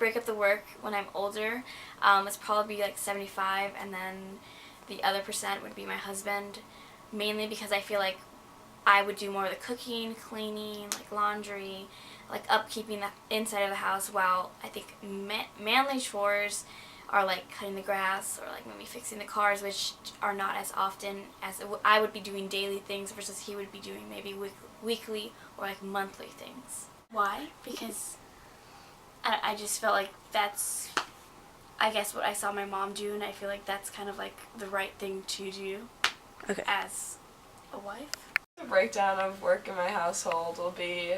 break up the work when I'm older. It's probably be like 75, and then the other percent would be my husband, mainly because I feel like I would do more of the cooking, cleaning, like laundry, like upkeeping the inside of the house, while I think manly chores are like cutting the grass or like maybe fixing the cars, which are not as often as I would be doing daily things versus he would be doing maybe weekly or like monthly things. Why? Because I just felt like that's, I guess, what I saw my mom do, and I feel like that's kind of like the right thing to do as a wife. The breakdown of work in my household will be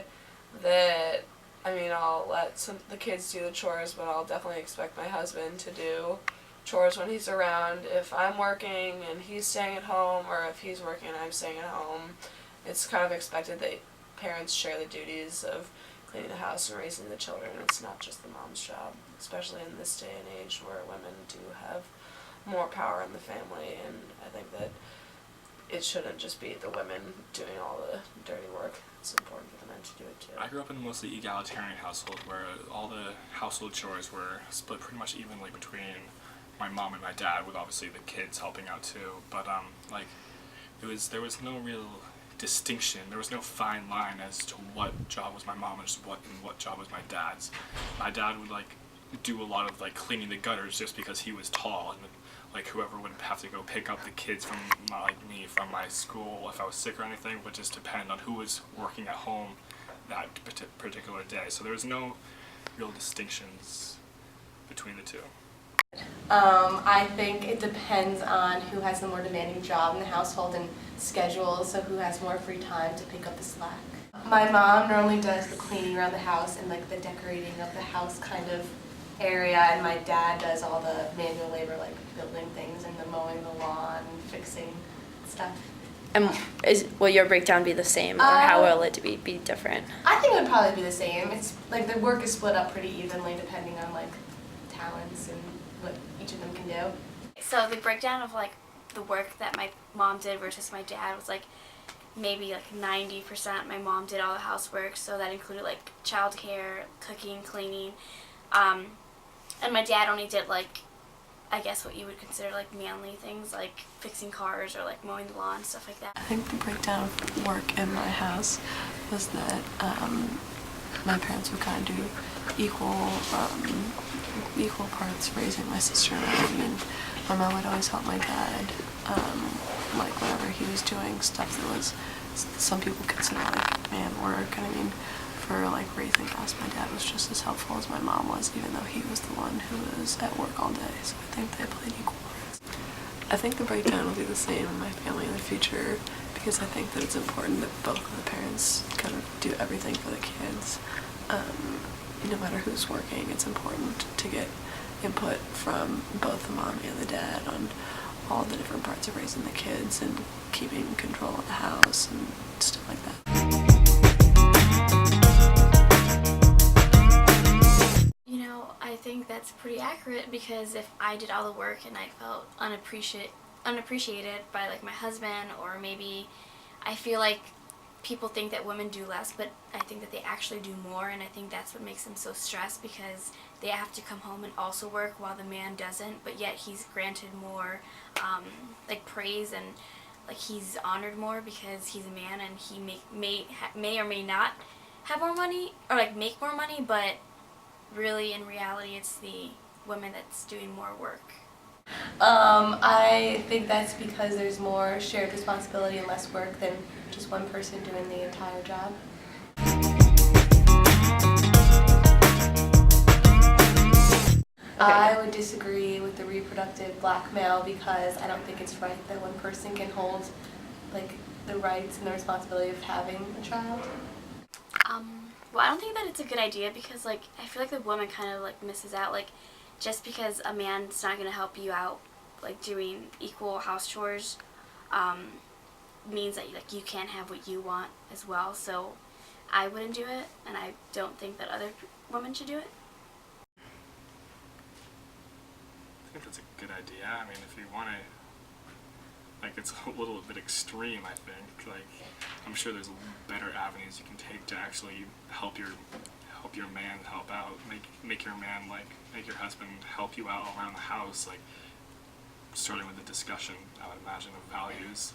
that, I'll let the kids do the chores, but I'll definitely expect my husband to do chores when he's around. If I'm working and he's staying at home, or if he's working and I'm staying at home, it's kind of expected that parents share the duties of cleaning the house and raising the children. It's not just the mom's job, especially in this day and age where women do have more power in the family, and I think that it shouldn't just be the women doing all the dirty work. It's important for the men to do it too. I grew up in a mostly egalitarian household where all the household chores were split pretty much evenly between my mom and my dad, with obviously the kids helping out too. But there was no real distinction. There was no fine line as to what job was my mom's and what job was my dad's. My dad would do a lot of cleaning the gutters just because he was tall, and whoever would have to go pick up the kids from me from my school if I was sick or anything would just depend on who was working at home that particular day. So there was no real distinctions between the two. I think it depends on who has the more demanding job in the household and schedule, so who has more free time to pick up the slack. My mom normally does the cleaning around the house and the decorating of the house kind of area, and my dad does all the manual labor, like building things and the mowing the lawn, fixing stuff. And will your breakdown be the same, or how will it be different? I think it would probably be the same. It's the work is split up pretty evenly depending on talents and what each of them can do. So the breakdown of the work that my mom did versus my dad was maybe 90% my mom did all the housework, so that included childcare, cooking, cleaning, and my dad only did I guess what you would consider manly things, like fixing cars or mowing the lawn, stuff like that. I think the breakdown of work in my house was that my parents would kind of do equal parts raising my sister and I, and my mom would always help my dad, whenever he was doing stuff that was, some people consider man work, and for raising us, my dad was just as helpful as my mom was, even though he was the one who was at work all day, so I think they played equal parts. I think the breakdown will be the same in my family in the future, because I think that it's important that both of the parents kind of do everything for the kids. No matter who's working, it's important to get input from both the mom and the dad on all the different parts of raising the kids and keeping control of the house and stuff like that. I think that's pretty accurate, because if I did all the work and I felt unappreciated by my husband, or maybe I feel like people think that women do less, but I think that they actually do more, and I think that's what makes them so stressed, because they have to come home and also work while the man doesn't, but yet he's granted more praise, and he's honored more because he's a man, and he may or may not have more money or make more money, but really in reality it's the woman that's doing more work. I think that's because there's more shared responsibility and less work than just one person doing the entire job. I would disagree with the reproductive blackmail, because I don't think it's right that one person can hold the rights and the responsibility of having a child. Well, I don't think that it's a good idea, because I feel like the woman kind of misses out. Just because a man's not going to help you out doing equal house chores means that you can't have what you want as well. So I wouldn't do it, and I don't think that other women should do it. I think that's a good idea. If you want to, it's a little bit extreme, I think. I'm sure there's better avenues you can take to actually help help your man help out, make your man make your husband help you out around the house, like starting with the discussion, I would imagine, of values.